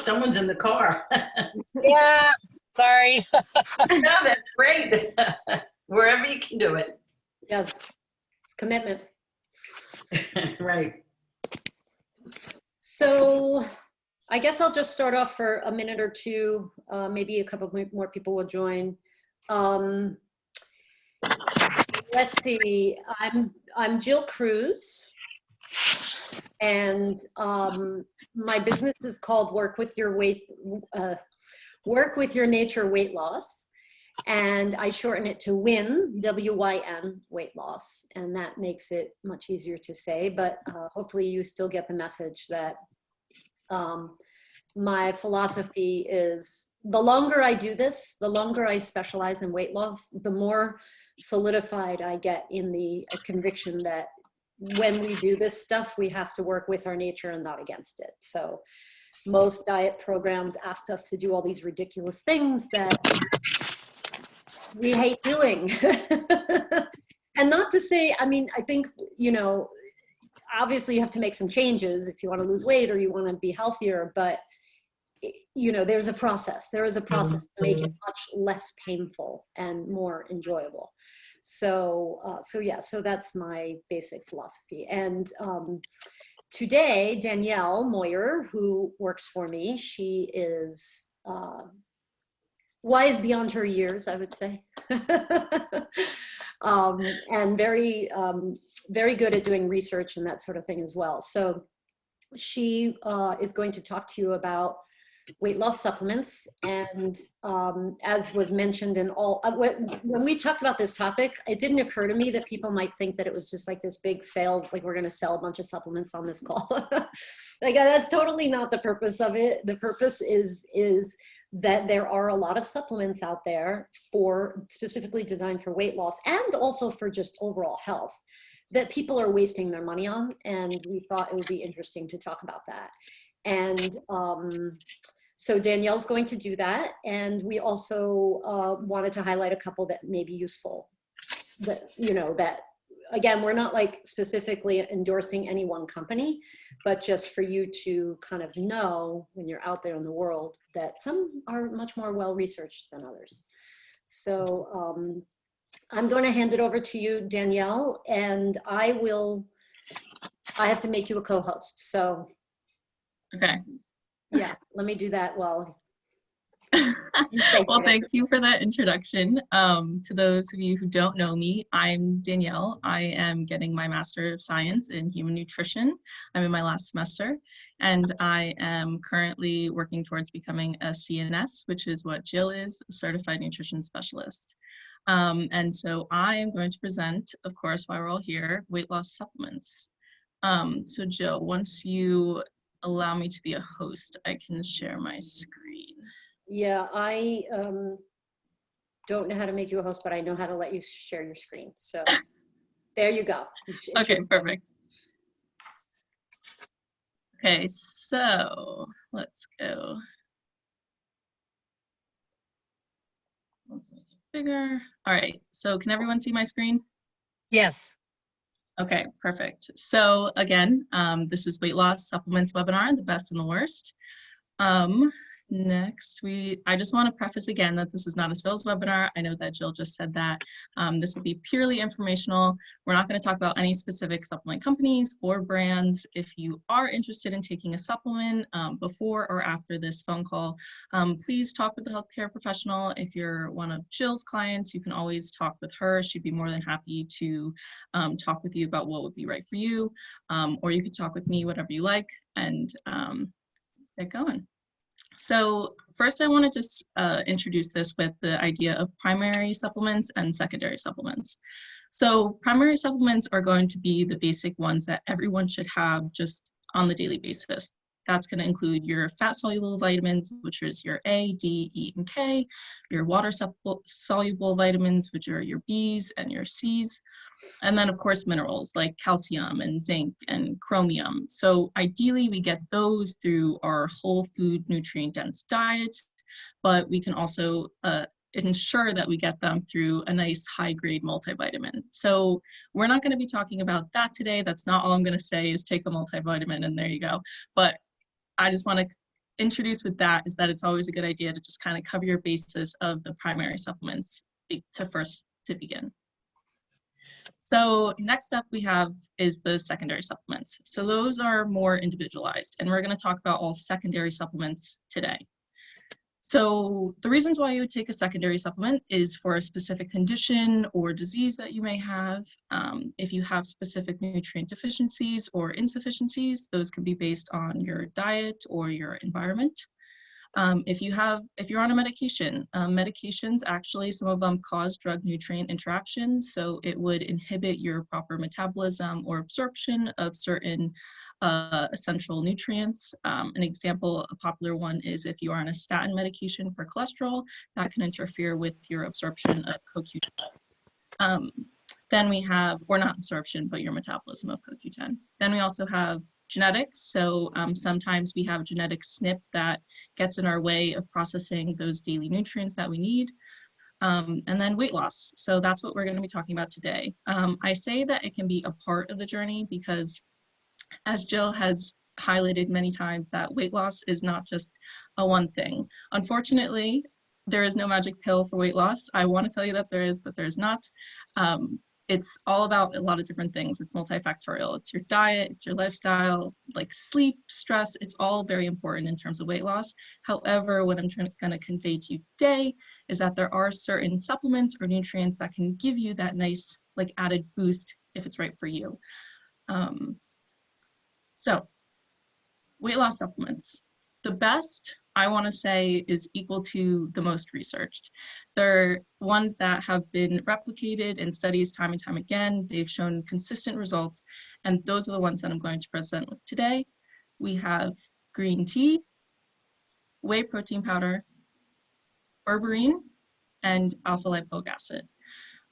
someone's in the car. Yeah, sorry. No, that's great. Wherever you can do it. Yes, it's commitment. Right. So I guess I'll just start off for a minute or two. Maybe a couple more people will join. Let's see. I'm Jill Cruz, and my business is called Work with Your Nature Weight Loss, and I shorten it to WYN, W-Y-N, weight loss, and that makes it much easier to say. But hopefully, you still get the message that my philosophy is: the longer I do this, the longer I specialize in weight loss, the more solidified I get in the conviction that when we do this stuff, we have to work with our nature and not against it. So most diet programs asked us to do all these ridiculous things that we hate doing. And not to say, I mean, I think, you know, obviously you have to make some changes if you want to lose weight or you want to be healthier, but you know, there's a process. There is a process to make it much less painful and more enjoyable. So, so that's my basic philosophy. And today, Danielle Moyer, who works for me, she is wise beyond her years, I would say, and very, very good at doing research and that sort of thing as well. So she is going to talk to you about weight loss supplements. And as was mentioned in all, when we talked about this topic, it didn't occur to me that people might think that it was just like this big sales, like we're going to sell a bunch of supplements on this call. Like that's totally not the purpose of it. The purpose is that there are a lot of supplements out there for specifically designed for weight loss and also for just overall health that people are wasting their money on. And we thought it would be interesting to talk about that. And so Danielle's going to do that. And we also wanted to highlight a couple that may be useful. That, you know, that, again, we're not like specifically endorsing any one company, but just for you to kind of know when you're out there in the world that some are much more well-researched than others. So I'm going to hand it over to you, Danielle, and I have to make you a co-host. So. Okay. Yeah, let me do that while. Well, thank you for that introduction. To those of you who don't know me, I'm Danielle. I am getting my Master of Science in Human Nutrition. I'm in my last semester, and I am currently working towards becoming a CNS, which is what Jill is, a Certified Nutrition Specialist. And so I am going to present, of course, while we're all here, weight loss supplements. So Jill, once you allow me to be a host, I can share my screen. Yeah, I don't know how to make you a host, but I know how to let you share your screen. So there you go. Okay, perfect. Okay, so let's go. Let's make it bigger. All right, so can everyone see my screen? Yes. Okay, perfect. So again, this is weight loss supplements webinar, the best and the worst. Next, I just want to preface again that this is not a sales webinar. I know that Jill just said that. This will be purely informational. We're not going to talk about any specific supplement companies or brands. If you are interested in taking a supplement before or after this phone call, please talk with a healthcare professional. If you're one of Jill's clients, you can always talk with her. She'd be more than happy to talk with you about what would be right for you. Or you could talk with me, whatever you like, and let's get going. So first I want to just introduce this with the idea of primary supplements and secondary supplements. So primary supplements are going to be the basic ones that everyone should have just on the daily basis. That's going to include your fat-soluble vitamins, which is your A, D, E, and K, your water-soluble vitamins, which are your Bs and your Cs, and then of course minerals like calcium and zinc and chromium. So ideally we get those through our whole food nutrient dense diet, but we can also ensure that we get them through a nice high grade multivitamin. So we're not going to be talking about that today. That's not all I'm going to say is take a multivitamin and there you go. But I just want to introduce with that is that it's always a good idea to just kind of cover your bases of the primary supplements to begin. So next up we have is the secondary supplements. So those are more individualized, and we're going to talk about all secondary supplements today. So the reasons why you would take a secondary supplement is for a specific condition or disease that you may have. If you have specific nutrient deficiencies or insufficiencies, those can be based on your diet or your environment. If you're on a medication, medications actually, some of them cause drug-nutrient interactions, so it would inhibit your proper metabolism or absorption of certain essential nutrients. An example, a popular one is if you are on a statin medication for cholesterol, that can interfere with your absorption of CoQ10. Then we have, or not absorption, but your metabolism of CoQ10. Then we also have genetics. So sometimes we have a genetic SNP that gets in our way of processing those daily nutrients that we need. And then weight loss. So that's what we're going to be talking about today. I say that it can be a part of the journey because, as Jill has highlighted many times, that weight loss is not just a one thing. Unfortunately, there is no magic pill for weight loss. I want to tell you that there is, but there's not. It's all about a lot of different things. It's multifactorial. It's your diet, it's your lifestyle, like sleep, stress. It's all very important in terms of weight loss. However, what I'm going to convey to you today is that there are certain supplements or nutrients that can give you that nice, like, added boost if it's right for you. So, weight loss supplements. The best, I want to say, is equal to the most researched. They're ones that have been replicated in studies time and time again. They've shown consistent results, and those are the ones that I'm going to present with today. We have green tea, whey protein powder, berberine, and alpha lipoic acid.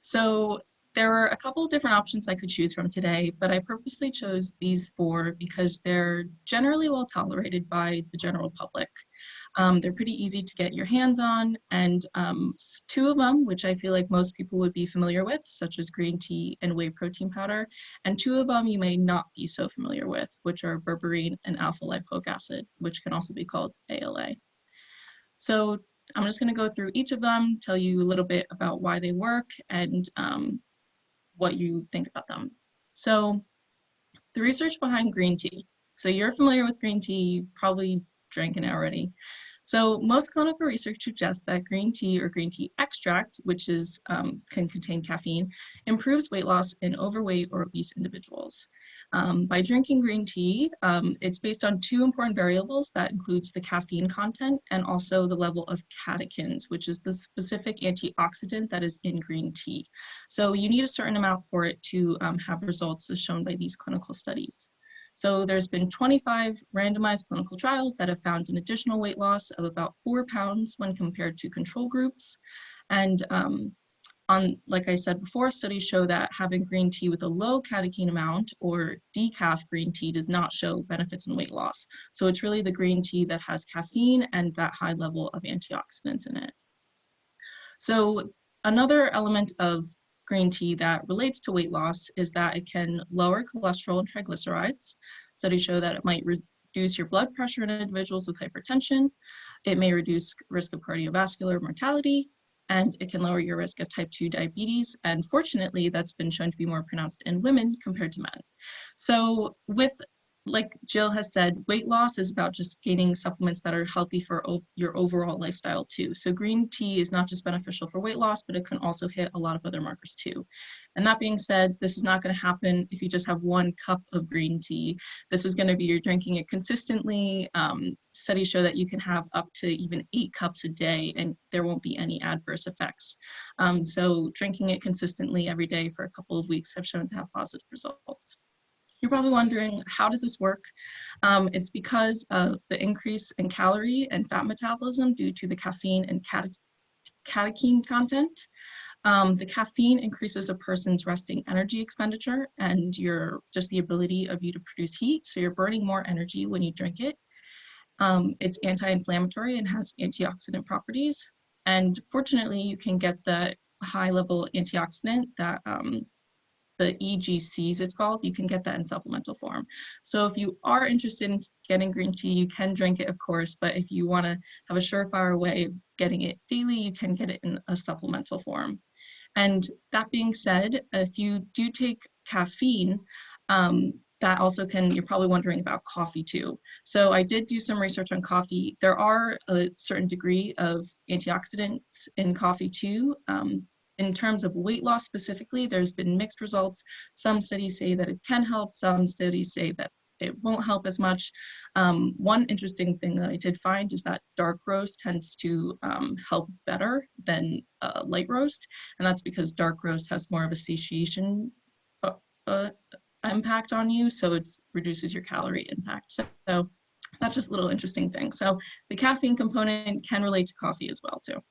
So there were a couple of different options I could choose from today, but I purposely chose these four because they're generally well tolerated by the general public. They're pretty easy to get your hands on, and two of them, which I feel like most people would be familiar with, such as green tea and whey protein powder, and two of them you may not be so familiar with, which are berberine and alpha lipoic acid, which can also be called ALA. So I'm just going to go through each of them, tell you a little bit about why they work, and what you think about them. So the research behind green tea. So you're familiar with green tea, you probably drank it already. So most clinical research suggests that green tea or green tea extract, which is can contain caffeine, improves weight loss in overweight or obese individuals. By drinking green tea, it's based on two important variables that includes the caffeine content and also the level of catechins, which is the specific antioxidant that is in green tea. So you need a certain amount for it to have results as shown by these clinical studies. So there's been 25 randomized clinical trials that have found an additional weight loss of about 4 pounds when compared to control groups. And like I said before, studies show that having green tea with a low catechin amount or decaf green tea does not show benefits in weight loss. So it's really the green tea that has caffeine and that high level of antioxidants in it. So another element of green tea that relates to weight loss is that it can lower cholesterol and triglycerides. Studies show that it might reduce your blood pressure in individuals with hypertension. It may reduce risk of cardiovascular mortality, and it can lower your risk of type 2 diabetes. And fortunately, that's been shown to be more pronounced in women compared to men. So like Jill has said, weight loss is about just gaining supplements that are healthy for your overall lifestyle too. So green tea is not just beneficial for weight loss, but it can also hit a lot of other markers too. And that being said, this is not going to happen if you just have 1 cup of green tea. This is going to be you're drinking it consistently. Studies show that you can have up to even 8 cups a day and there won't be any adverse effects. So drinking it consistently every day for a couple of weeks have shown to have positive results. You're probably wondering, how does this work? It's because of the increase in calorie and fat metabolism due to the caffeine and catechin content. The caffeine increases a person's resting energy expenditure and just the ability of you to produce heat, so you're burning more energy when you drink it. It's anti-inflammatory and has antioxidant properties. And fortunately, you can get the high-level antioxidant that the EGCs it's called, you can get that in supplemental form. So if you are interested in getting green tea, you can drink it, of course, but if you want to have a surefire way of getting it daily, you can get it in a supplemental form. And that being said, if you do take caffeine, that also can, you're probably wondering about coffee too. So I did do some research on coffee. There are a certain degree of antioxidants in coffee too. In terms of weight loss specifically, there's been mixed results. Some studies say that it can help, some studies say that it won't help as much. One interesting thing that I did find is that dark roast tends to help better than light roast, and that's because dark roast has more of a satiation impact on you, so it reduces your calorie impact. So that's just a little interesting thing. So the caffeine component can relate to coffee as well too.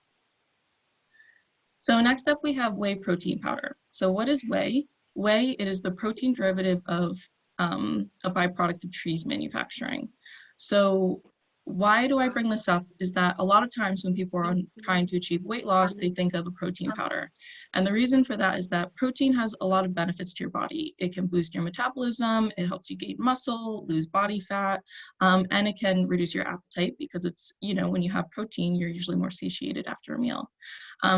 So next up we have whey protein powder. So what is whey? Whey, it is the protein derivative of a byproduct of trees manufacturing. So why do I bring this up is that a lot of times when people are trying to achieve weight loss, they think of a protein powder. And the reason for that is that protein has a lot of benefits to your body. It can boost your metabolism, it helps you gain muscle, lose body fat, and it can reduce your appetite because it's, you know, when you have protein, you're usually more satiated after a meal.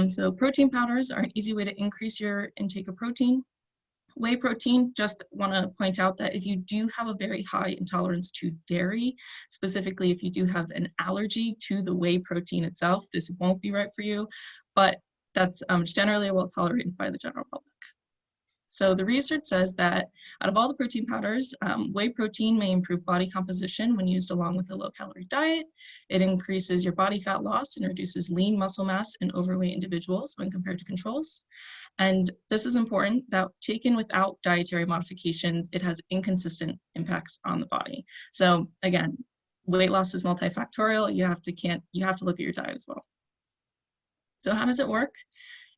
So protein powders are an easy way to increase your intake of protein. Whey protein, just want to point out that if you do have a very high intolerance to dairy, specifically if you do have an allergy to the whey protein itself, this won't be right for you, but that's generally well tolerated by the general public. So the research says that out of all the protein powders, whey protein may improve body composition when used along with a low-calorie diet. It increases your body fat loss and reduces lean muscle mass in overweight individuals when compared to controls. And this is important, that taken without dietary modifications, it has inconsistent impacts on the body. So again, weight loss is multifactorial. You have to look at your diet as well. So how does it work?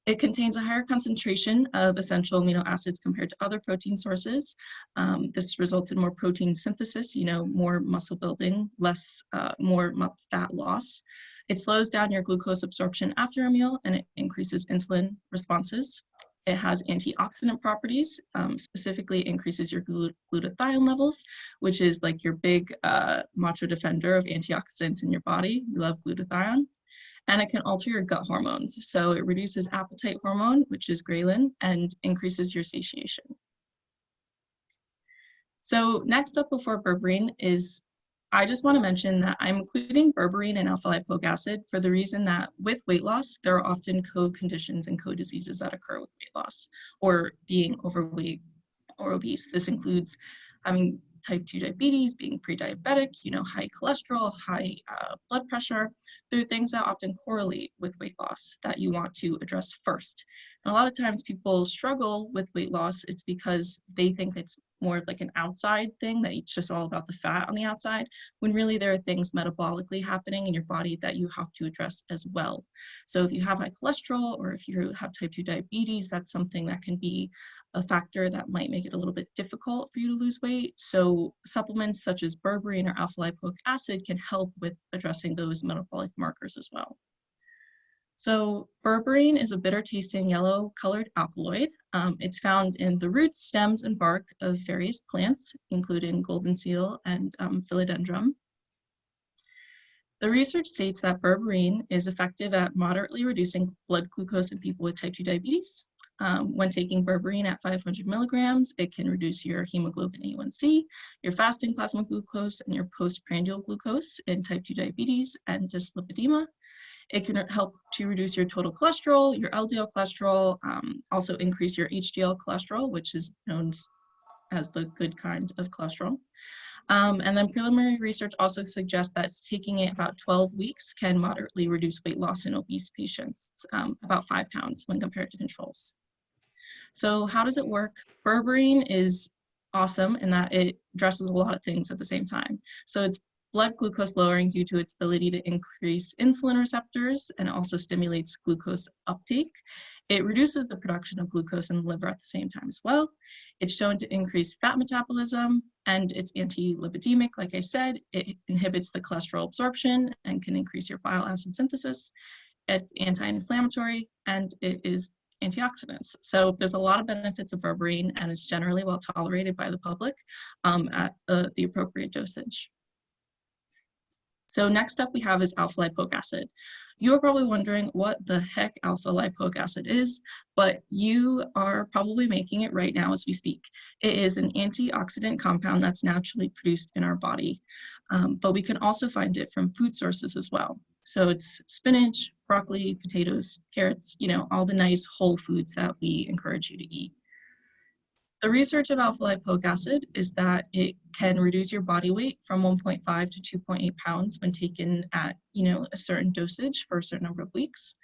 It contains a higher concentration of essential amino acids compared to other protein sources. This results in more protein synthesis, more muscle building, more fat loss. It slows down your glucose absorption after a meal, and it increases insulin responses. It has antioxidant properties, specifically increases your glutathione levels, which is like your big macho defender of antioxidants in your body. You love glutathione. And it can alter your gut hormones. So it reduces appetite hormone, which is ghrelin, and increases your satiation. So next up before berberine is, I just want to mention that I'm including berberine and alpha-lipoic acid for the reason that with weight loss, there are often co-conditions and co-diseases that occur with weight loss or being overweight or obese. This includes having type 2 diabetes, being pre-diabetic, high cholesterol, high blood pressure. They're things that often correlate with weight loss that you want to address first. And a lot of times people struggle with weight loss. It's because they think it's more of like an outside thing, that it's just all about the fat on the outside, when really there are things metabolically happening in your body that you have to address as well. So if you have high cholesterol or if you have type 2 diabetes, that's something that can be a factor that might make it a little bit difficult for you to lose weight. So supplements such as berberine or alpha-lipoic acid can help with addressing those metabolic markers as well. So berberine is a bitter tasting yellow colored alkaloid. It's found in the roots, stems, and bark of various plants, including golden seal and philodendron. The research states that berberine is effective at moderately reducing blood glucose in people with type 2 diabetes. When taking berberine at 500 milligrams, it can reduce your hemoglobin A1C, your fasting plasma glucose, and your postprandial glucose in type 2 diabetes and dyslipidemia. It can help to reduce your total cholesterol, your LDL cholesterol, also increase your HDL cholesterol, which is known as the good kind of cholesterol. And then preliminary research also suggests that taking it about 12 weeks can moderately reduce weight loss in obese patients, about 5 pounds when compared to controls. So how does it work? Berberine is awesome in that it addresses a lot of things at the same time. So it's blood glucose lowering due to its ability to increase insulin receptors and also stimulates glucose uptake. It reduces the production of glucose in the liver at the same time as well. It's shown to increase fat metabolism, and it's anti-lipidemic. Like I said, it inhibits the cholesterol absorption and can increase your bile acid synthesis. It's anti-inflammatory, and it is antioxidants. So there's a lot of benefits of berberine, and it's generally well tolerated by the public at the appropriate dosage. So next up we have is alpha lipoic acid. You're probably wondering what the heck alpha lipoic acid is, but you are probably making it right now as we speak. It is an antioxidant compound that's naturally produced in our body, but we can also find it from food sources as well. So it's spinach, broccoli, potatoes, carrots, you know, all the nice whole foods that we encourage you to eat. The research of alpha lipoic acid is that it can reduce your body weight from 1.5 to 2.8 pounds when taken at, you know, a certain dosage for a certain number of weeks.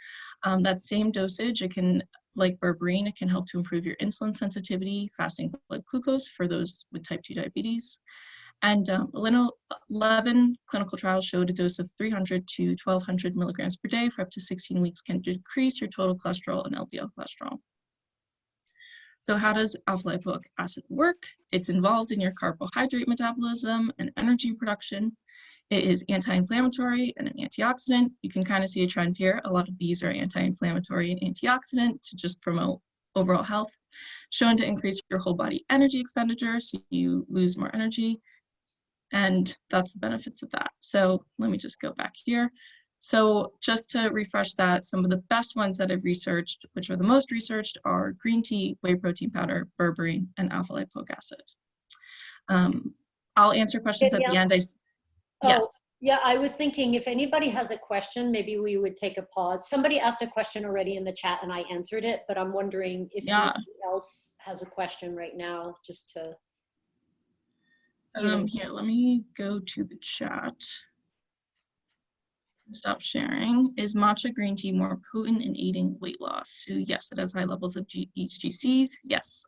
That same dosage, it can, like berberine, it can help to improve your insulin sensitivity, fasting blood glucose for those with type 2 diabetes. And 11 clinical trials showed a dose of 300 to 1200 milligrams per day for up to 16 weeks can decrease your total cholesterol and LDL cholesterol. So how does alpha lipoic acid work? It's involved in your carbohydrate metabolism and energy production. It is anti-inflammatory and an antioxidant. You can kind of see a trend here. A lot of these are anti-inflammatory and antioxidant to just promote overall health. Shown to increase your whole body energy expenditure, so you lose more energy. And that's the benefits of that. So let me just go back here. So just to refresh that, some of the best ones that I've researched, which are the most researched, are green tea, whey protein powder, berberine, and alpha lipoic acid. I'll answer questions at the end. Yes. Yeah, I was thinking if anybody has a question, maybe we would take a pause. Somebody asked a question already in the chat and I answered it, but I'm wondering if anybody else has a question right now, just to. Here, let me go to the chat. Stop sharing. Is matcha green tea more potent in aiding weight loss? So yes, it has high levels of HGCs. Yes,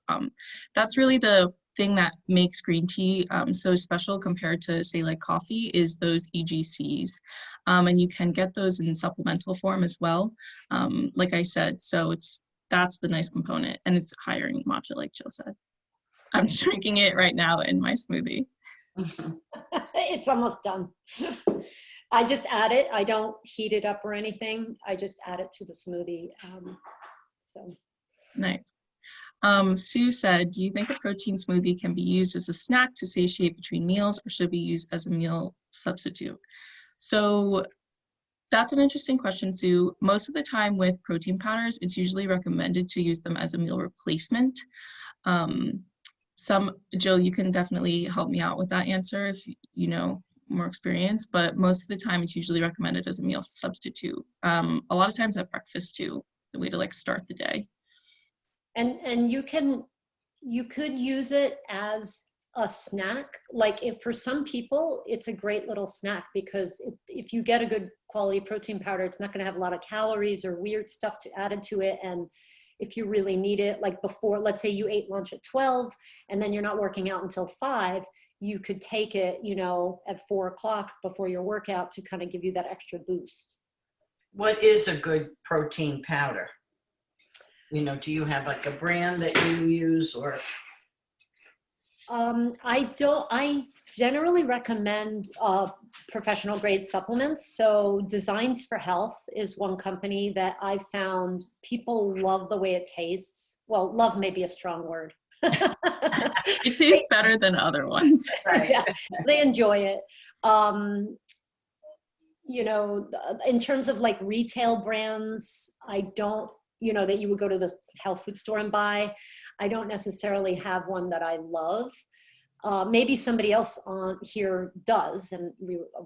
that's really the thing that makes green tea so special compared to, say, like coffee, is those EGCs. And you can get those in supplemental form as well, like I said. So that's the nice component, and it's higher in matcha, like Jill said. I'm drinking it right now in my smoothie. It's almost done. I just add it. I don't heat it up or anything. I just add it to the smoothie. So nice. Sue said, do you think a protein smoothie can be used as a snack to satiate between meals, or should be used as a meal substitute? So that's an interesting question, Sue. Most of the time with protein powders, it's usually recommended to use them as a meal replacement. Jill, you can definitely help me out with that answer if you know more experience, but most of the time it's usually recommended as a meal substitute. A lot of times at breakfast too, the way to like start the day. And you could use it as a snack. Like if for some people, it's a great little snack, because if you get a good quality protein powder, it's not going to have a lot of calories or weird stuff added to it. And if you really need it, like before, let's say you ate lunch at 12 and then you're not working out until 5, you could take it, you know, at 4 o'clock before your workout to kind of give you that extra boost. What is a good protein powder? You know, do you have like a brand that you use, or? I generally recommend professional grade supplements. So Designs for Health is one company that I found people love the way it tastes. Well, love may be a strong word. It tastes better than other ones. Right. Yeah, they enjoy it. You know, in terms of like retail brands, I don't, you know, that you would go to the health food store and buy. I don't necessarily have one that I love. Maybe somebody else on here does, and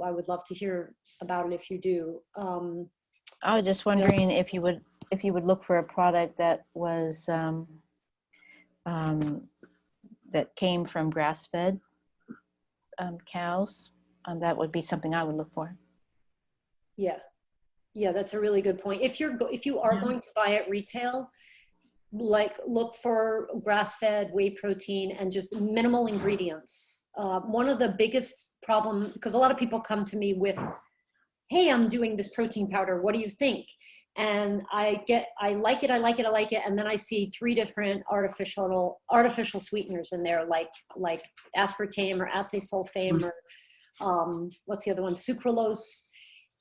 I would love to hear about it if you do. I was just wondering if you would look for a product that was that came from grass-fed cows. That would be something I would look for. Yeah, that's a really good point. If you are going to buy at retail, like look for grass-fed whey protein and just minimal ingredients. One of the biggest problems, because a lot of people come to me with, hey, I'm doing this protein powder, what do you think? And I like it, and then I see 3 different artificial sweeteners in there, like aspartame or acesulfame, or what's the other one, sucralose.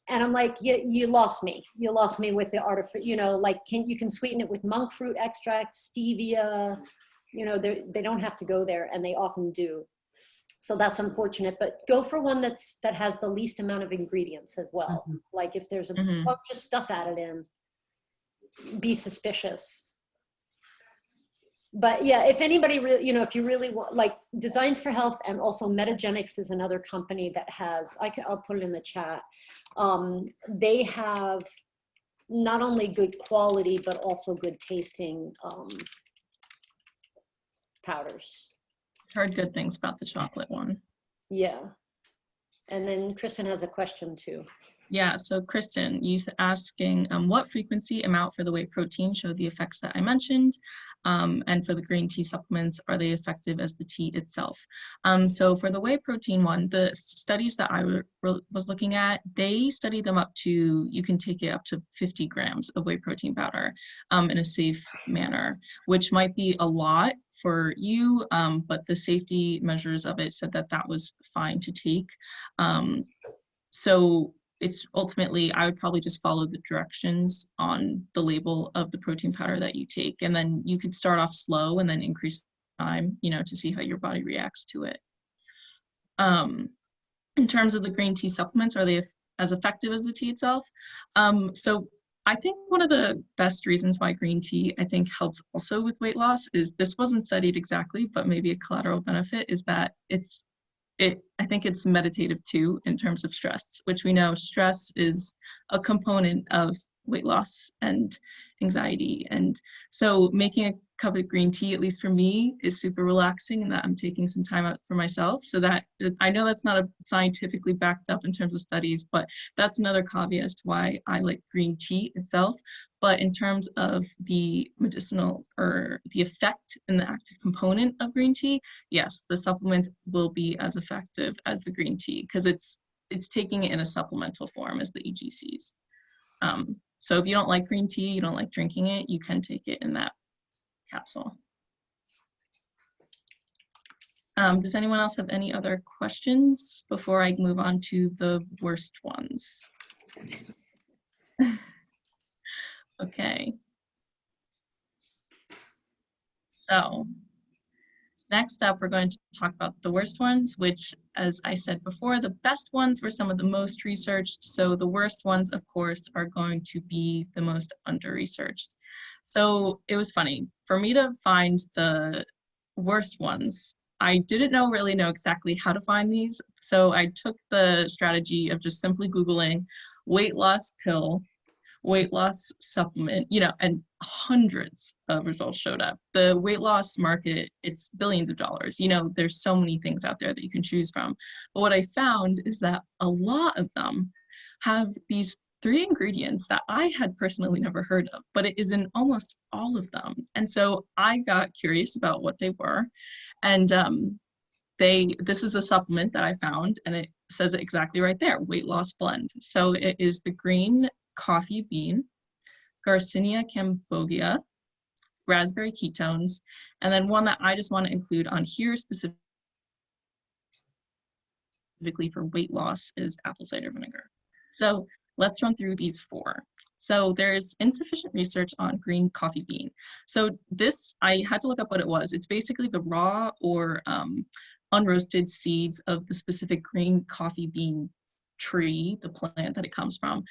And I'm like, you lost me. You lost me with the artificial, you know, like you can sweeten it with monk fruit extract, stevia, you know, they don't have to go there, and they often do. So that's unfortunate, but go for one that has the least amount of ingredients as well. Mhm. Like if there's a Mhm. bunch of stuff added in, be suspicious. But yeah, if anybody really, you know, if you really want, like Designs for Health, and also Metagenics is another company that has, I'll put it in the chat. They have not only good quality, but also good tasting powders. Heard good things about the chocolate one. Yeah. And then Kristen has a question too. Yeah, so Kristen, you asking what frequency, amount for the whey protein show the effects that I mentioned, and for the green tea supplements, are they effective as the tea itself? So for the whey protein one, the studies that I was looking at, they studied them up to, you can take it up to 50 grams of whey protein powder in a safe manner, which might be a lot for you, but the safety measures of it said that that was fine to take. So it's ultimately, I would probably just follow the directions on the label of the protein powder that you take. And then you could start off slow and then increase time, you know, to see how your body reacts to it. In terms of the green tea supplements, are they as effective as the tea itself? So I think one of the best reasons why green tea, I think, helps also with weight loss is, this wasn't studied exactly, but maybe a collateral benefit is that I think it's meditative too, in terms of stress, which we know stress is a component of weight loss and anxiety. And so making a cup of green tea, at least for me, is super relaxing, and that I'm taking some time out for myself. So that, I know that's not a scientifically backed up in terms of studies, but that's another caveat as to why I like green tea itself. But in terms of the medicinal, or the effect and the active component of green tea, yes, the supplements will be as effective as the green tea, because it's taking it in a supplemental form as the EGCs. So if you don't like green tea, you don't like drinking it, you can take it in that capsule. Does anyone else have any other questions before I move on to the worst ones? Okay. So next up, we're going to talk about the worst ones, which, as I said before, the best ones were some of the most researched. So the worst ones, of course, are going to be the most under-researched. So it was funny. For me to find the worst ones, I didn't really know exactly how to find these. So I took the strategy of just simply Googling weight loss pill, weight loss supplement, you know, and hundreds of results showed up. The weight loss market, it's billions of dollars. You know, there's so many things out there that you can choose from. But what I found is that a lot of them have these 3 ingredients that I had personally never heard of, but it is in almost all of them. And so I got curious about what they were. And this is a supplement that I found, and it says it exactly right there, weight loss blend. So it is the green coffee bean, Garcinia cambogia, raspberry ketones, and then one that I just want to include on here specifically for weight loss is apple cider vinegar. So let's run through these 4. So there's insufficient research on green coffee bean. So this, I had to look up what it was. It's basically the raw or unroasted seeds of the specific green coffee bean tree, the plant that it comes from.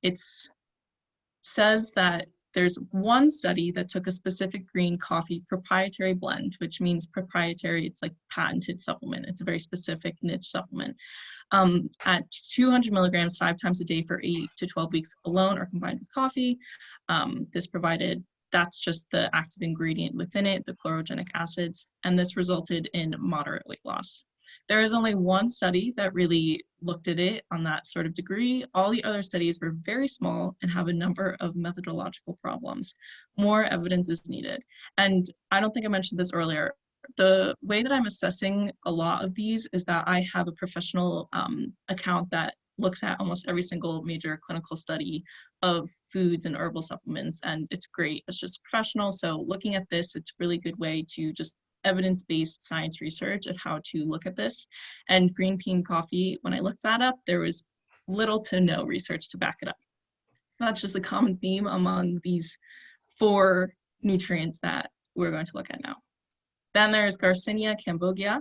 It says that there's one study that took a specific green coffee proprietary blend, which means proprietary, it's like patented supplement. It's a very specific niche supplement. At 200 milligrams 5 times a day for 8 to 12 weeks alone or combined with coffee. That's just the active ingredient within it, the chlorogenic acids, and this resulted in moderate weight loss. There is only one study that really looked at it on that sort of degree. All the other studies were very small and have a number of methodological problems. More evidence is needed. And I don't think I mentioned this earlier. The way that I'm assessing a lot of these is that I have a professional account that looks at almost every single major clinical study of foods and herbal supplements, and it's great. It's just professional. So looking at this, it's a really good way to just evidence-based science research of how to look at this. And green bean coffee, when I looked that up, there was little to no research to back it up. So that's just a common theme among these 4 nutrients that we're going to look at now. Then there's Garcinia cambogia.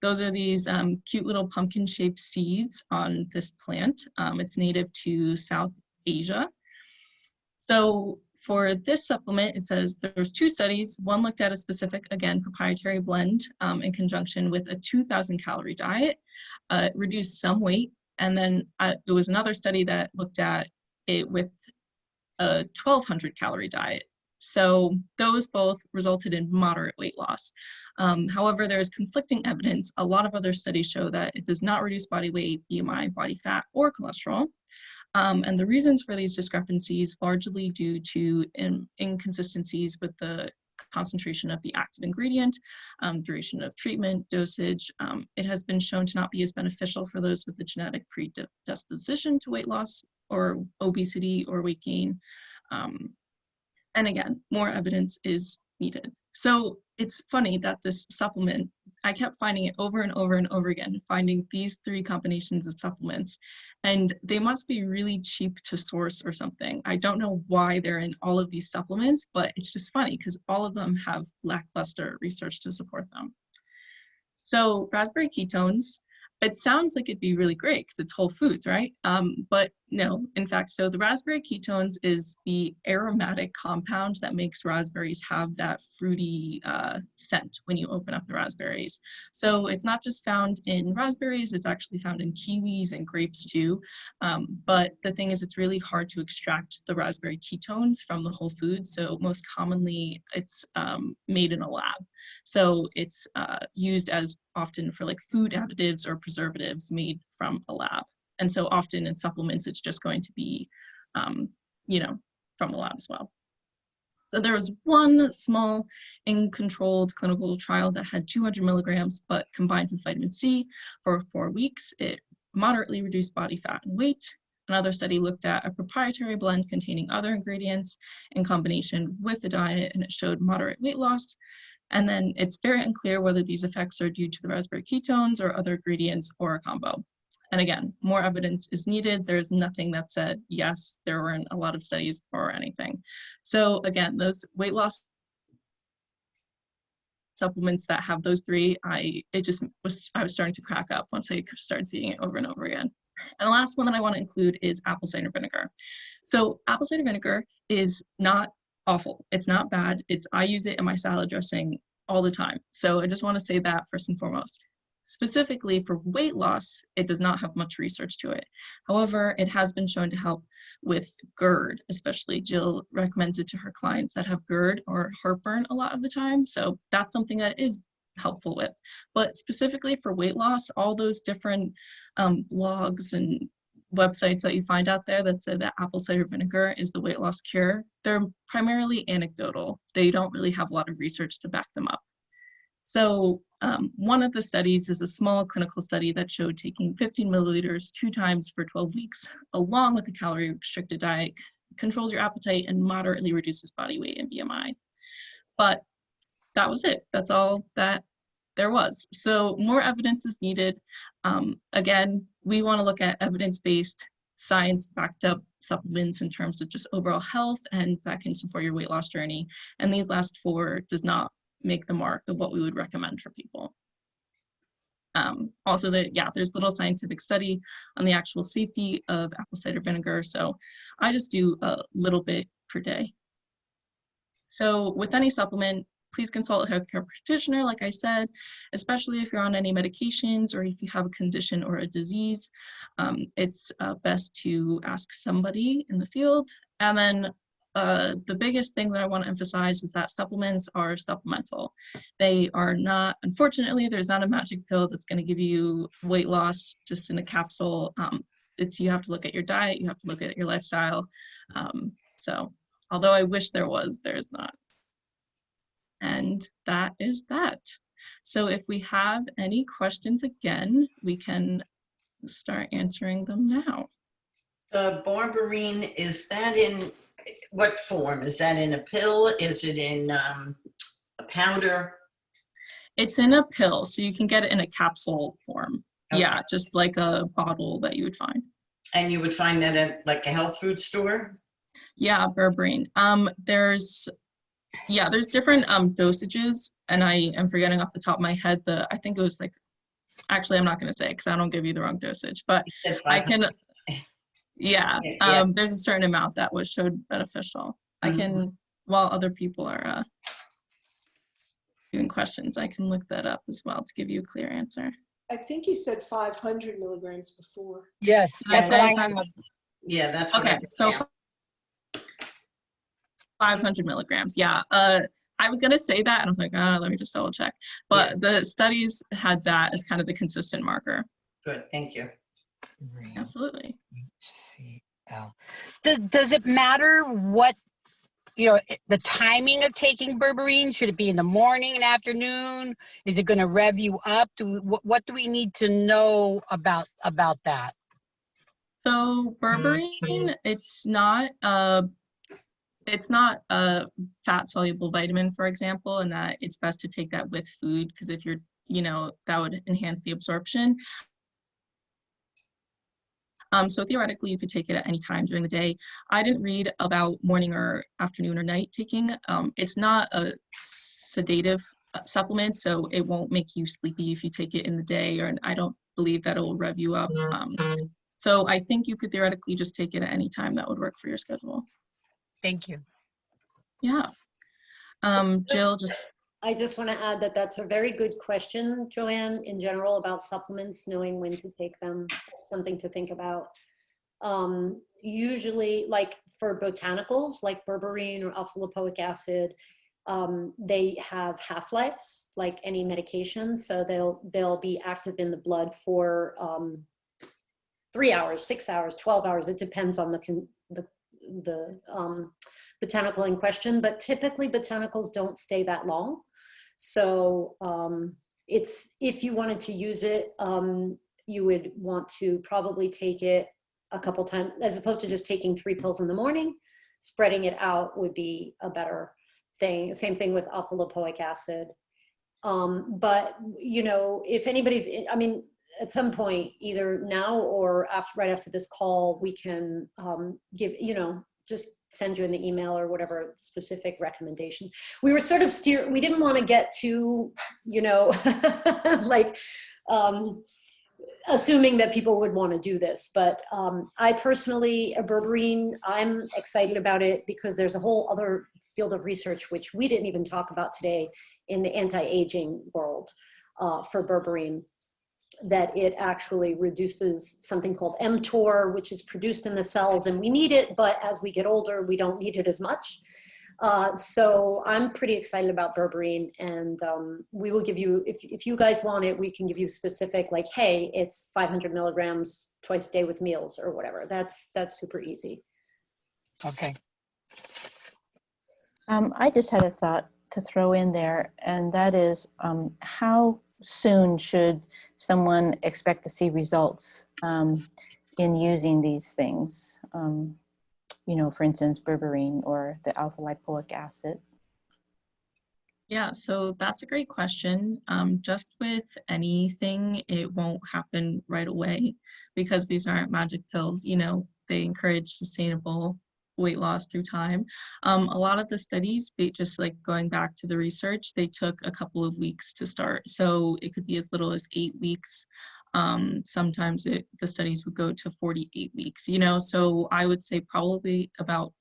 Those are these cute little pumpkin-shaped seeds on this plant. It's native to South Asia. So for this supplement, it says there's 2 studies. One looked at a specific, again, proprietary blend in conjunction with a 2,000 calorie diet, reduced some weight. And then there was another study that looked at it with a 1,200 calorie diet. So those both resulted in moderate weight loss. However, there is conflicting evidence. A lot of other studies show that it does not reduce body weight, BMI, body fat, or cholesterol. And the reasons for these discrepancies largely due to inconsistencies with the concentration of the active ingredient, duration of treatment, dosage. It has been shown to not be as beneficial for those with the genetic predisposition to weight loss or obesity or weight gain. And again, more evidence is needed. So it's funny that this supplement, I kept finding it over and over and over again, finding these 3 combinations of supplements, and they must be really cheap to source or something. I don't know why they're in all of these supplements, but it's just funny because all of them have lackluster research to support them. So raspberry ketones, it sounds like it'd be really great because it's whole foods, right? But no, in fact, so the raspberry ketones is the aromatic compound that makes raspberries have that fruity scent when you open up the raspberries. So it's not just found in raspberries, it's actually found in kiwis and grapes too. But the thing is, it's really hard to extract the raspberry ketones from the whole food. So most commonly it's made in a lab. So it's used as often for like food additives or preservatives made from a lab. And so often in supplements, it's just going to be, you know, from a lab as well. So there was one small uncontrolled clinical trial that had 200 milligrams, but combined with vitamin C for 4 weeks, it moderately reduced body fat and weight. Another study looked at a proprietary blend containing other ingredients in combination with the diet, and it showed moderate weight loss. And then it's very unclear whether these effects are due to the raspberry ketones or other ingredients or a combo. And again, more evidence is needed. There's nothing that said, yes, there weren't a lot of studies or anything. So again, those weight loss supplements that have those 3, I was starting to crack up once I started seeing it over and over again. And the last one that I want to include is apple cider vinegar. So apple cider vinegar is not awful. It's not bad. I use it in my salad dressing all the time. So I just want to say that first and foremost. Specifically for weight loss, it does not have much research to it. However, it has been shown to help with GERD, especially Jill recommends it to her clients that have GERD or heartburn a lot of the time. So that's something that is helpful with. But specifically for weight loss, all those different blogs and websites that you find out there that say that apple cider vinegar is the weight loss cure, they're primarily anecdotal. They don't really have a lot of research to back them up. So one of the studies is a small clinical study that showed taking 15 milliliters 2 times for 12 weeks, along with a calorie restricted diet, controls your appetite and moderately reduces body weight and BMI. But that was it. That's all that there was. So more evidence is needed. Again, we want to look at evidence-based, science-backed up supplements in terms of just overall health, and that can support your weight loss journey. And these last 4 does not make the mark of what we would recommend for people. Also, there's little scientific study on the actual safety of apple cider vinegar. So I just do a little bit per day. So with any supplement, please consult a healthcare practitioner, like I said, especially if you're on any medications or if you have a condition or a disease. It's best to ask somebody in the field. And then the biggest thing that I want to emphasize is that supplements are supplemental. They are not, unfortunately, there's not a magic pill that's going to give you weight loss just in a capsule. You have to look at your diet, you have to look at your lifestyle. So although I wish there was, there's not. And that is that. So if we have any questions again, we can start answering them now. The berberine, is that in what form? Is that in a pill? Is it in a powder? It's in a pill, so you can get it in a capsule form. Okay. Yeah, just like a bottle that you would find. And you would find that at like a health food store? Yeah, berberine. There's different dosages, and I am forgetting off the top of my head I think it was like, actually I'm not going to say because I don't give you the wrong dosage, but You said I 500. can, yeah, Yeah. there's a certain amount that was showed beneficial. I Mhm. can, while other people are doing questions, I can look that up as well to give you a clear answer. I think you said 500 milligrams before. Yes, Did I that's what I say have. Yeah, that's what I Okay, did so down. 500 milligrams. Yeah. I was going to say that and I was like, let me just double check. But the studies had that as kind of the consistent marker. Good, thank you. Absolutely. HCl. Does it matter what, the timing of taking berberine? Should it be in the morning and afternoon? Is it going to rev you up? What do we need to know about that? So berberine, it's not a fat soluble vitamin, for example, and that it's best to take that with food because if you're, that would enhance the absorption. So theoretically, you could take it at any time during the day. I didn't read about morning or afternoon or night taking. It's not a sedative supplement, so it won't make you sleepy if you take it in the day, or I don't believe that it will rev you up. So I think you could theoretically just take it at any time that would work for your schedule. Thank you. Yeah. Jill, I just want to add that that's a very good question, Joanne, in general about supplements, knowing when to take them. That's something to think about. Usually, like for botanicals, like berberine or alpha lipoic acid, they have half-lives, like any medication. So they'll be active in the blood for 3 hours, 6 hours, 12 hours. It depends on the botanical in question, but typically botanicals don't stay that long. So if you wanted to use it, you would want to probably take it a couple times, as opposed to just taking 3 pills in the morning. Spreading it out would be a better thing. Same thing with alpha lipoic acid. But if anybody's, at some point, either now or right after this call, we can give, just send you in the email or whatever specific recommendations. We were sort of we didn't want to get too, like assuming that people would want to do this. But I personally, berberine, I'm excited about it because there's a whole other field of research, which we didn't even talk about today in the anti-aging world for berberine, that it actually reduces something called mTOR, which is produced in the cells, and we need it, but as we get older, we don't need it as much. So I'm pretty excited about berberine, and we will give you, if you guys want it, we can give you specific, like, hey, it's 500 milligrams twice a day with meals or whatever. That's super easy. Okay. I just had a thought to throw in there, and that is how soon should someone expect to see results in using these things? For instance, berberine or the alpha lipoic acid. Yeah, so that's a great question. Just with anything, it won't happen right away because these aren't magic pills. They encourage sustainable weight loss through time. A lot of the studies, just like going back to the research, they took a couple of weeks to start. So it could be as little as 8 weeks. Sometimes the studies would go to 48 weeks, so I would say probably about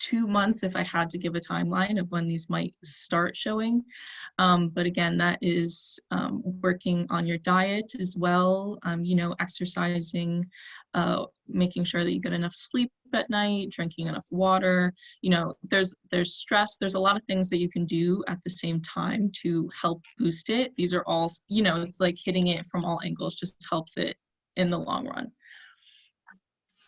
2 months if I had to give a timeline of when these might start showing. But again, that is working on your diet as well, exercising, making sure that you get enough sleep at night, drinking enough water. There's stress. There's a lot of things that you can do at the same time to help boost it. These are all, it's like hitting it from all angles just helps it in the long run.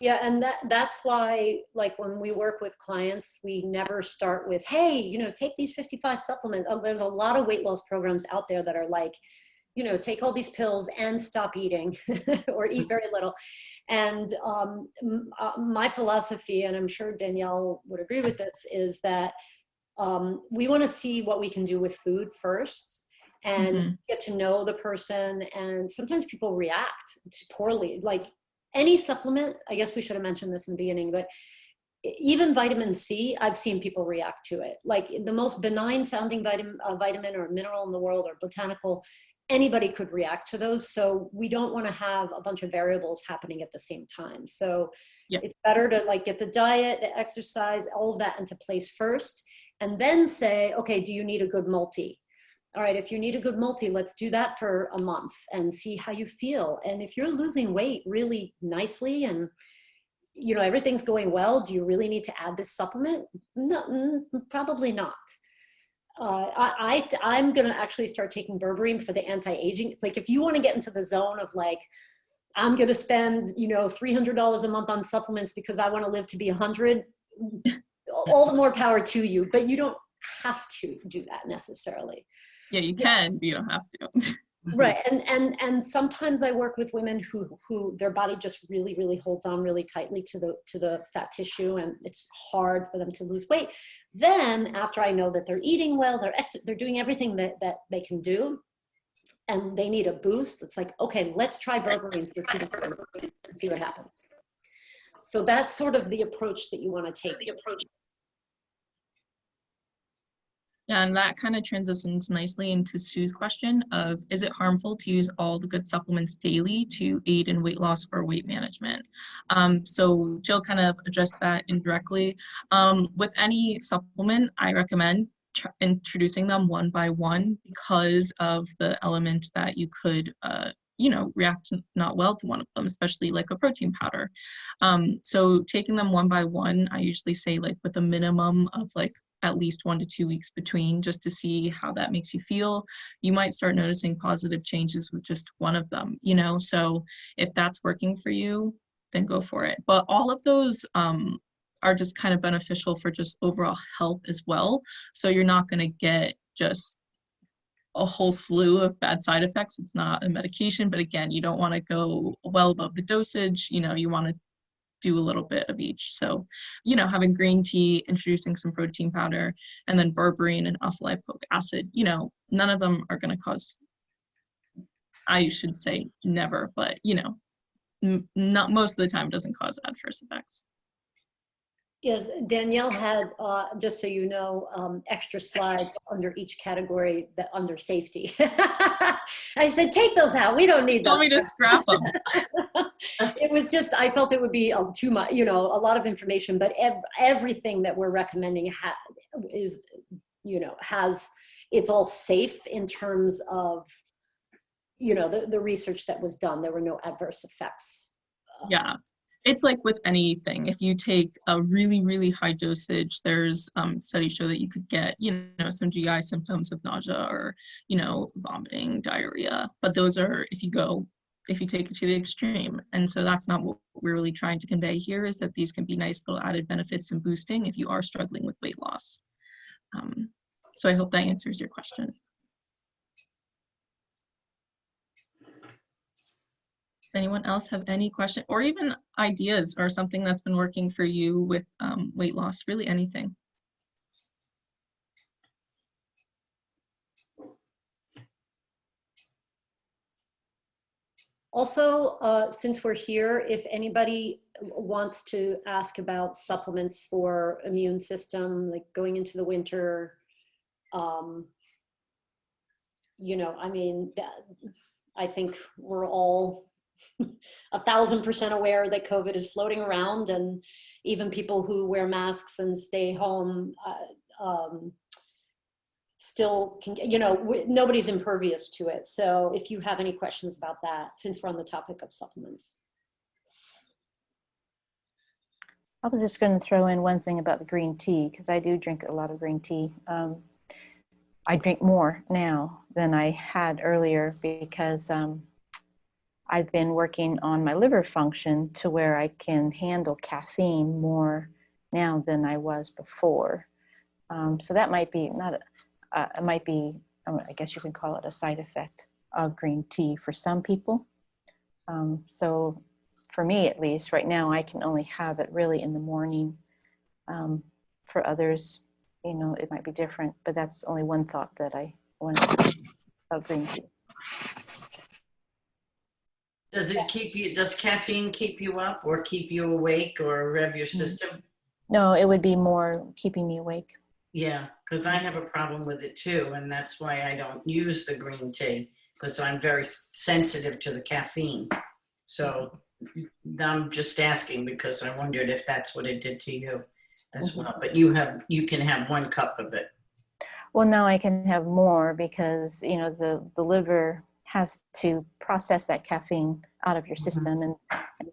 Yeah, and that's why, like, when we work with clients, we never start with, hey, take these 55 supplements. There's a lot of weight loss programs out there that are like, take all these pills and stop eating or eat very little. And my philosophy, and I'm sure Danielle would agree with this, is that we want to see what we can do with food first and get to know the person. And sometimes people react poorly. Like, any supplement, I guess we should have mentioned this in the beginning, but even vitamin C, I've seen people react to it. Like the most benign sounding vitamin or mineral in the world or botanical, anybody could react to those. So we don't want to have a bunch of variables happening at the same time. So Yeah. it's better to like get the diet, the exercise, all of that into place first, and then say, okay, do you need a good multi? All right, if you need a good multi, let's do that for a month and see how you feel. And if you're losing weight really nicely and you know everything's going well, do you really need to add this supplement? No, probably not. I'm gonna actually start taking berberine for the anti-aging. It's like if you want to get into the zone of like, I'm gonna spend, you know, $300 a month on supplements because I want to live to be 100, all the more power to you, but you don't have to do that necessarily. Yeah, you can, but you don't have to. Right, and sometimes I work with women who their body just really holds on really tightly to the fat tissue, and it's hard for them to lose weight. Then after I know that they're eating well, they're doing everything that they can do, and they need a boost, it's like, okay, let's try berberine for 2 to 3 months and see what happens. So that's sort of the approach that you want to take. Yeah, and that kind of transitions nicely into Sue's question of, is it harmful to use all the good supplements daily to aid in weight loss or weight management? So Jill kind of addressed that indirectly. With any supplement, I recommend introducing them one by one because of the element that you could you know, react not well to one of them, especially like a protein powder. So taking them one by one, I usually say like with a minimum of like at least 1 to 2 weeks between, just to see how that makes you feel. You might start noticing positive changes with just one of them, you know? So if that's working for you, then go for it. But all of those are just kind of beneficial for just overall health as well. So you're not gonna get just a whole slew of bad side effects. It's not a medication, but again, you don't wanna go well above the dosage, you know, you wanna do a little bit of each. So, you know, having green tea, introducing some protein powder, and then berberine and alpha lipoic acid, you know, none of them are going to cause, I should say never, but, you know, not most of the time doesn't cause adverse effects. Yes, Danielle had, just so you know, extra slides under each category that under safety. I said, take those out. We don't need those. Tell me to scrap them. It was just, I felt it would be too much, you know, a lot of information, but everything that we're recommending is, you know, it's all safe in terms of, you know, the research that was done. There were no adverse effects. Yeah. It's like with anything. If you take a really high dosage, there's studies show that you could get, you know, some GI symptoms of nausea or, you know, vomiting, diarrhea. But those are if you take it to the extreme. And so that's not what we're really trying to convey here, is that these can be nice little added benefits and boosting if you are struggling with weight loss. So I hope that answers your question. Does anyone else have any question or even ideas or something that's been working for you with weight loss, really anything? Also, since we're here, if anybody wants to ask about supplements for immune system, like going into the winter, you know, I mean, I think we're all 1,000% aware that COVID is floating around, and even people who wear masks and stay home still can, you know, nobody's impervious to it. So if you have any questions about that, since we're on the topic of supplements. I was just going to throw in one thing about the green tea, because I do drink a lot of green tea. I drink more now than I had earlier because I've been working on my liver function to where I can handle caffeine more now than I was before. So that might be it might be, I guess you can call it a side effect of green tea for some people. So for me, at least right now, I can only have it really in the morning. For others, you know, it might be different, but that's only one thought that I wanted to have about green tea. Does it keep you, does caffeine keep you up or keep you awake or rev your system? No, it would be more keeping me awake. Yeah, because I have a problem with it too, and that's why I don't use the green tea, because I'm very sensitive to the caffeine. So I'm just asking because I wondered if that's what it did to you as well. But you can have 1 cup of it. Well, now I can have more because, you know, the liver has to process that caffeine out of your system. And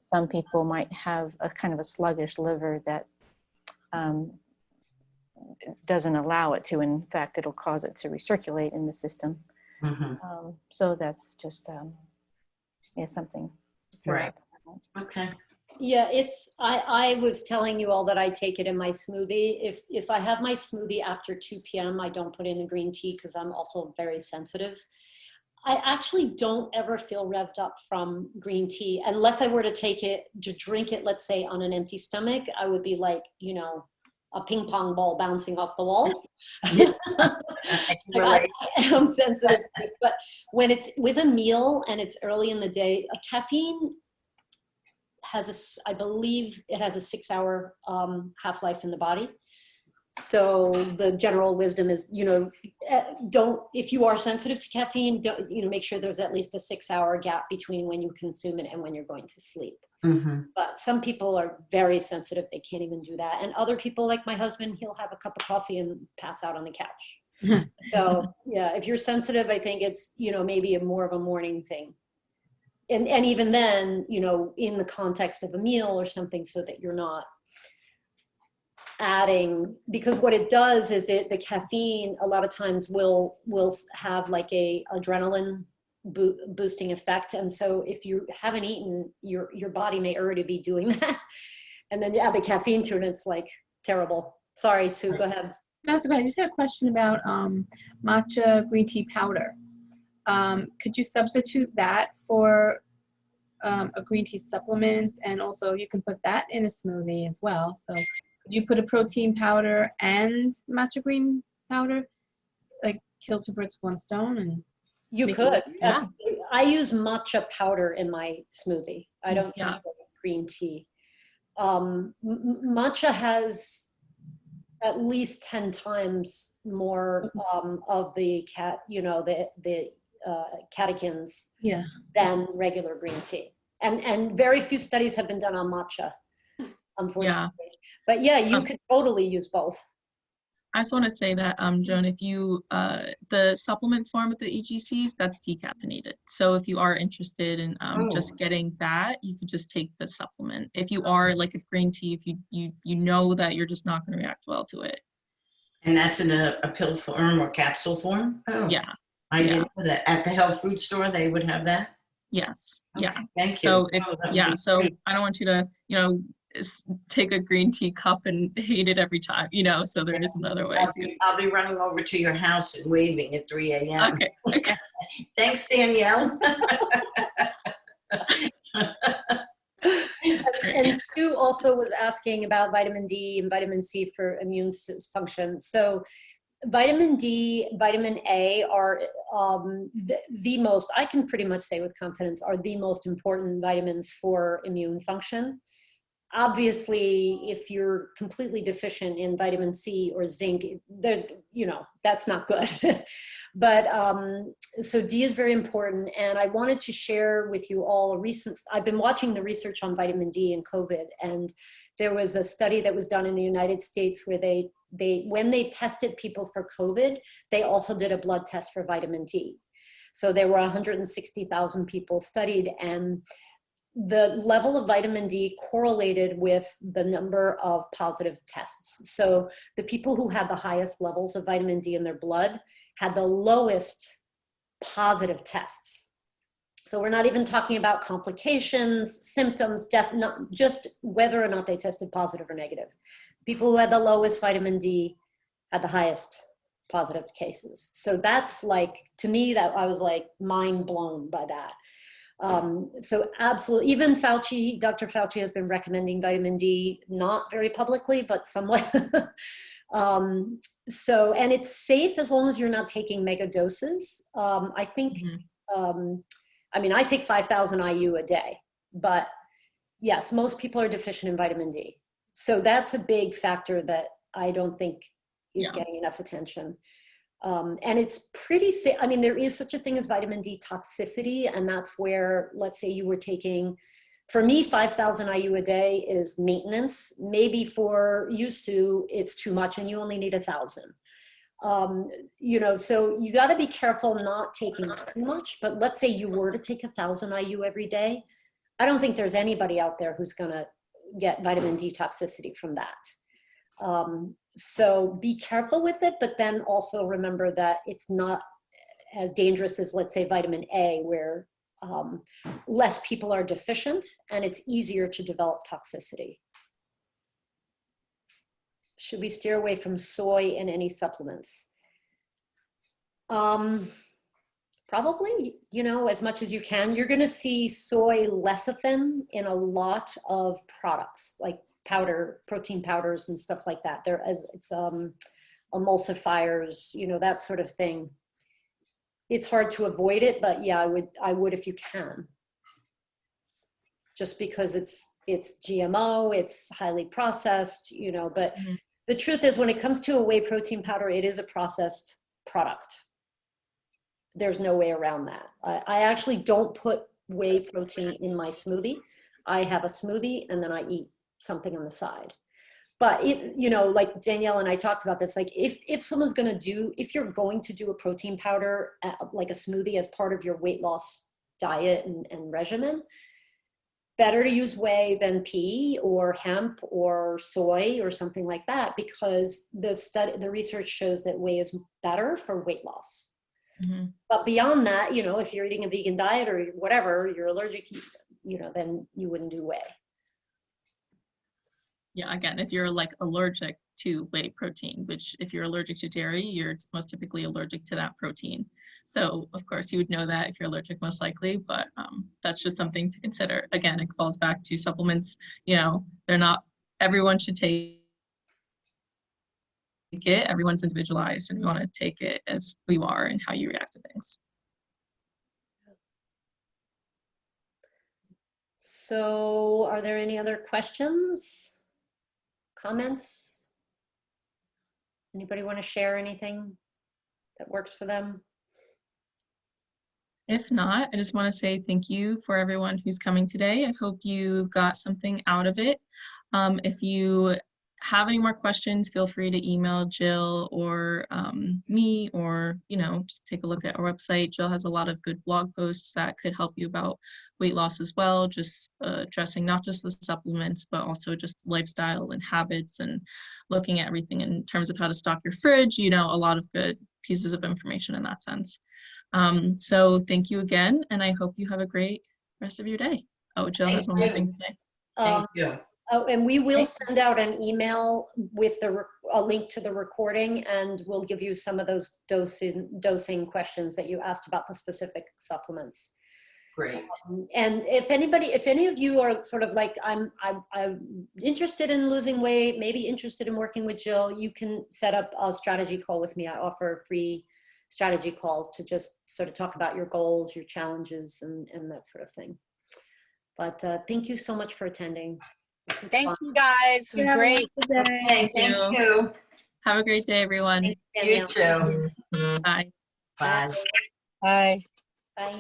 some people might have a kind of a sluggish liver that doesn't allow it to. In fact, it'll cause it to recirculate in the system. So that's just something. Right. Okay. Yeah, I was telling you all that I take it in my smoothie. If I have my smoothie after 2 p.m., I don't put in the green tea because I'm also very sensitive. I actually don't ever feel revved up from green tea unless I were to drink it, let's say on an empty stomach. I would be like, you know, a ping pong ball bouncing off the walls. I can Like relate. I am sensitive to it. But when it's with a meal and it's early in the day, a caffeine I believe it has a 6-hour half-life in the body. So the general wisdom is, you know, if you are sensitive to caffeine, don't, you know, make sure there's at least a 6-hour gap between when you consume it and when you're going to sleep. But some people are very sensitive. They can't even do that. And other people, like my husband, he'll have a cup of coffee and pass out on the couch. So yeah, if you're sensitive, I think it's, you know, maybe more of a morning thing. And even then, you know, in the context of a meal or something, so that you're not adding, because what it does is the caffeine a lot of times will have like a adrenaline boosting effect. And so if you haven't eaten, your body may already be doing that. And then you add the caffeine to it and it's like terrible. Sorry, Sue, go ahead. That's okay. I just had a question about matcha green tea powder. Could you substitute that for a green tea supplement? And also you can put that in a smoothie as well. So could you put a protein powder and matcha green powder, like kill 2 birds with 1 stone? And You could. Yeah. I use matcha powder in my smoothie. I don't use green tea. Matcha has at least 10 times more of the catechins than regular green tea. And very few studies have been done on matcha, unfortunately. But yeah, you could totally use both. I just want to say that, Joan, if you, the supplement form with the EGCs, that's decaffeinated. So if you are interested in just getting that, you could just take the supplement. If you are, like if green tea, if you know that you're just not going to react well to it. And that's in a pill form or capsule form? Oh, yeah. I didn't know that. At the health food store, they would have that? Yes. Okay, Yeah. thank you. So if, so great. I don't want you to, you know, take a green tea cup and hate it every time, you know, so there is another way. I'll be running over to your house and waving at 3 a.m. Okay. Thanks, Danielle. And Sue also was asking about vitamin D and vitamin C for immune function. So vitamin D, vitamin A are the most, I can pretty much say with confidence, are the most important vitamins for immune function. Obviously, if you're completely deficient in vitamin C or zinc, you know, that's not good. But so D is very important. And I wanted to share with you all I've been watching the research on vitamin D and COVID. And there was a study that was done in the United States where when they tested people for COVID, they also did a blood test for vitamin D. So there were 160,000 people studied, and the level of vitamin D correlated with the number of positive tests. So the people who had the highest levels of vitamin D in their blood had the lowest positive tests. So we're not even talking about complications, symptoms, death, not just whether or not they tested positive or negative. People who had the lowest vitamin D had the highest positive cases. So that's like, to me, that I was like mind blown by that. So absolutely, even Fauci, Dr. Fauci has been recommending vitamin D, not very publicly, but somewhat. So, and it's safe as long as you're not taking mega doses. I think I mean, I take 5,000 IU a day, but yes, most people are deficient in vitamin D. So that's a big factor that I don't think is Yeah. getting enough attention. And it's pretty safe. I mean, there is such a thing as vitamin D toxicity, and that's where, let's say you were taking, for me, 5,000 IU a day is maintenance. Maybe for you, Sue, it's too much and you only need 1,000. You know, so you got to be careful not taking too much, but let's say you were to take 1,000 IU every day. I don't think there's anybody out there who's going to get vitamin D toxicity from that. So be careful with it, but then also remember that it's not as dangerous as, let's say, vitamin A, where less people are deficient and it's easier to develop toxicity. Should we steer away from soy in any supplements? Probably, you know, as much as you can. You're going to see soy lecithin in a lot of products, like powder, protein powders and stuff like that. There as it's emulsifiers, you know, that sort of thing. It's hard to avoid it, but yeah, I would if you can. Just because it's GMO, it's highly processed, you know, but the truth is when it comes to a whey protein powder, it is a processed product. There's no way around that. I actually don't put whey protein in my smoothie. I have a smoothie and then I eat something on the side. But it, you know, like Danielle and I talked about this, like if someone's going to do, if you're going to do a protein powder, like a smoothie as part of your weight loss diet and regimen, better to use whey than pea or hemp or soy or something like that, because the research shows that whey is better for weight loss. But beyond that, you know, if you're eating a vegan diet or whatever, you're allergic, you know, then you wouldn't do whey. Yeah, again, if you're like allergic to whey protein, which if you're allergic to dairy, you're most typically allergic to that protein. So of course you would know that if you're allergic most likely, but that's just something to consider. Again, it falls back to supplements, you know, they're not, everyone should take it, everyone's individualized and we want to take it as you are and how you react to things. So are there any other questions, comments? Anybody want to share anything that works for them? If not, I just want to say thank you for everyone who's coming today. I hope you got something out of it. If you have any more questions, feel free to email Jill or me, or, you know, just take a look at our website. Jill has a lot of good blog posts that could help you about weight loss as well, just addressing not just the supplements, but also just lifestyle and habits and looking at everything in terms of how to stock your fridge, you know, a lot of good pieces of information in that sense. So thank you again, and I hope you have a great rest of your day. Oh, Jill has one more thing to say. Thank you. Oh, and we will send out an email with a link to the recording, and we'll give you some of those dosing questions that you asked about the specific supplements. Great. And if any of you are sort of like, I'm interested in losing weight, maybe interested in working with Jill, you can set up a strategy call with me. I offer free strategy calls to just sort of talk about your goals, your challenges, and that sort of thing. But thank you so much for attending. Thank you guys. It was great. Okay, thank you. Have a great day, everyone. Thanks, Danielle. You too. Bye. Bye. Bye. Bye.